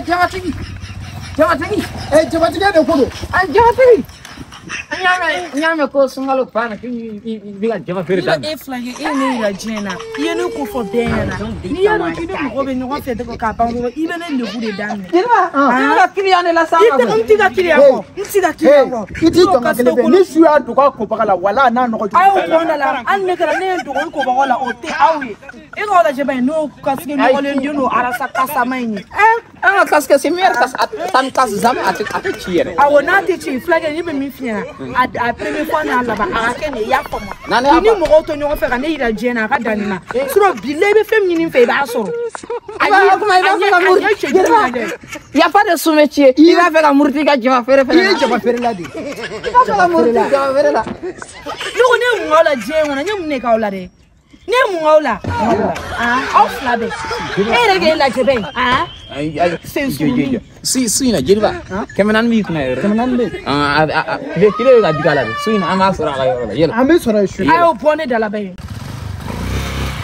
Jamatigi. Jamatigi de kodo. Jamatigi. Nyame ko sungalo pana ki biga jama fere dan. E flag e ne la jena. Ye no ko fo bena. Ni ya no ki do ko be no fe de ko ka pa ngo ibe ne le bude dan. Dirba. Ah, kiliane la sama. Ite ko tiga kiliako. Tiga kiliako. Iti to ngakele ni suya do ka ko bakala wala na no ko. Ayo ko ndala an ne kala ne do ko bakala o te awi. E ko la je ben no kaske no le ndino arasa kasa maini. Ah, kaske simer kas tan kas zam ati chiere. Awo na te chi flag ni be mi fia. A première fois na la ba akene ya ko mo. Ni mo ko to nyo fe ka ne ira jena ka danima. Suro bile be fem ni fe ba soro. Ayi kuma ida ko murti. Ya pas de sous-métier. Il va faire la murti ka jama fere fere. Il jama fere la di. Il va faire la murti jama fere la. No ne mo la je wona nyum ne ka ola de. Ne mo ola. Ah, off la be. Ere ge la je be. Ah. Si na jirba kemenan mi kuna yore kemenan be kile ga digala be suina ama sura ga yore yela ame sura shu ayo pone dala be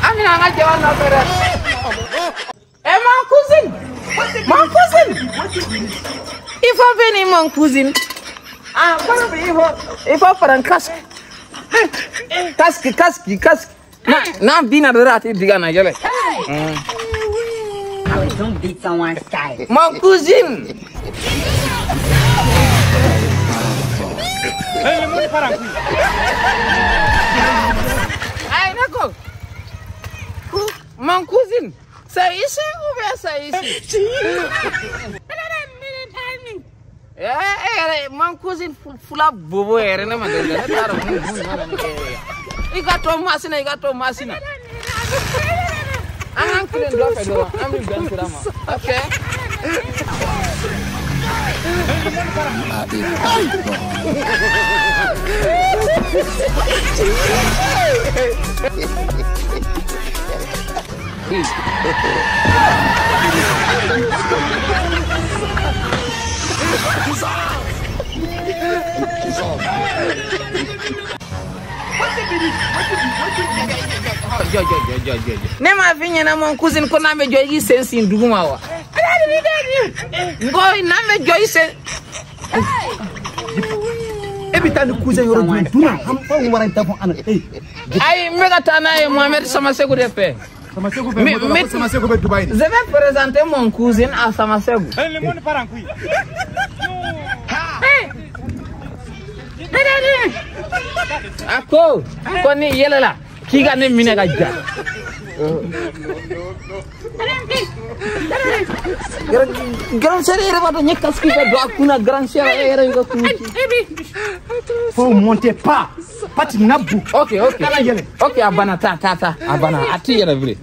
amina nga jewa na fere mon cousin il faut venir mon cousin il faut prendre casque na bina de rati digana yele Don't beat someone's guy. Mon cousin. Hey, le monde part en couille. Hey, Nako. Mon cousin. C'est ici ou bien c'est ici? Mon cousin fula bobo ere na madela. Igato masina. I'm feeling drop it. I'm going to Rama. Okay. Nema vinya na mon cousin ko na me joyi sensi nduguma wa. Ngo na me joyi sen. Ebitani cousin yoro duna am fa wara ta ko ana Ay mega tana e Mohamed Samasegu de pe. Samasegu be Dubai. Je vais présenter mon cousin à Samasegu. Hey, le monde part en couille. Ako ni yelela kiga ne minega ja. Grand serre va donner casque de doit kuna grand serre era yuko kuchi. Faut monter pas nabu. Okay. Okay abana ta abana ati yela vile.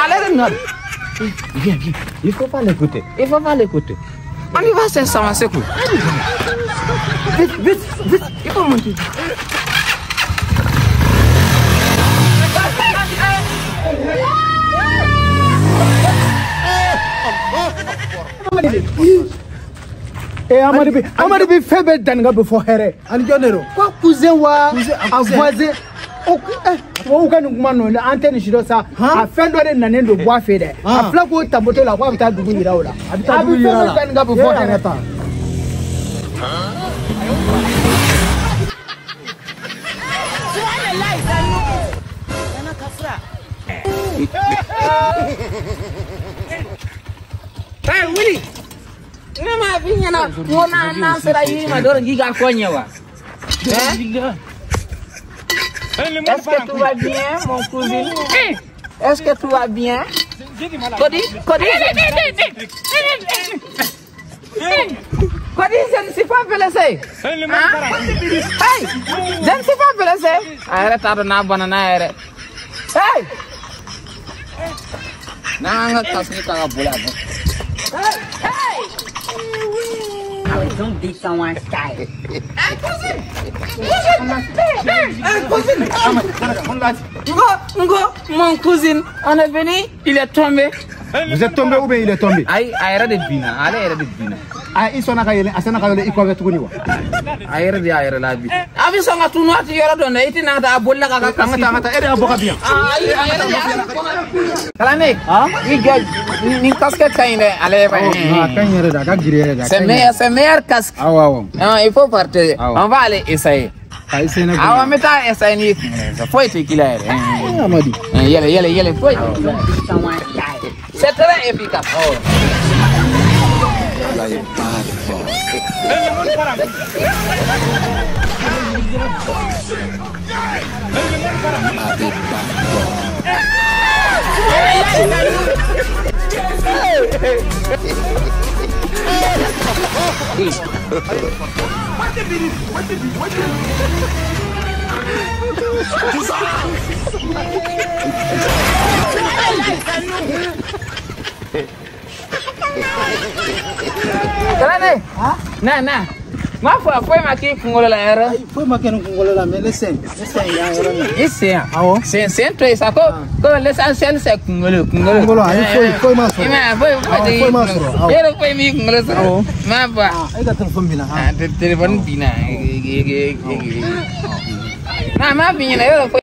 Allez non. Viens. Il faut pas l'écouter. On y va c'est ça c'est cool. Vite. Il faut monter. Amadi be febe danga before here. And Jonero. Kwa cousin wa avoisin. O ka nguma no na antenne shido sa afendo de na nendo bwa fede. Afla ko tamboto la kwa bita dugu yira ola. Abita dugu yira la. Danga before here ta. Hey Willy. Nema vinya na wona na sera yi ma dor giga konyewa. Est-ce que tout va bien mon cousin? Est-ce que tout va bien? Cody, je ne suis pas blessé. Hey, je ne suis pas blessé. Arrête na banana arrête. Hey. Nanga kasni kaga bola. Hey. Don't beat someone's guy. Mon cousin, on est venu, il est tombé. Vous êtes tombé ou bien il est tombé? Aïe, arrête de bina. a isona ka yele asana ka yele iko betu ni wa ayere di ayere la bi abi songa tunu ati yoro don iti na ta bolla ka ngata ere aboka bien kala ne ni gaj ni casquette kainde ale ba kan yere da ka gire da c'est meilleur casque il faut partager on va aller essayer awa meta essayer ni faut être clair Amadi yele faut c'est très efficace Kalane, na. Ma foi maki kungolo la era. foi makeno kungolo la mais lesen ya era ni. Esse awo. Sen to isa ko l'essentiel c'est kungolo. Foi maso. Foi maso. Era foi mi kungolo. Ma ba. Ai ka telefon bina. Telefon bina. Na ma bina era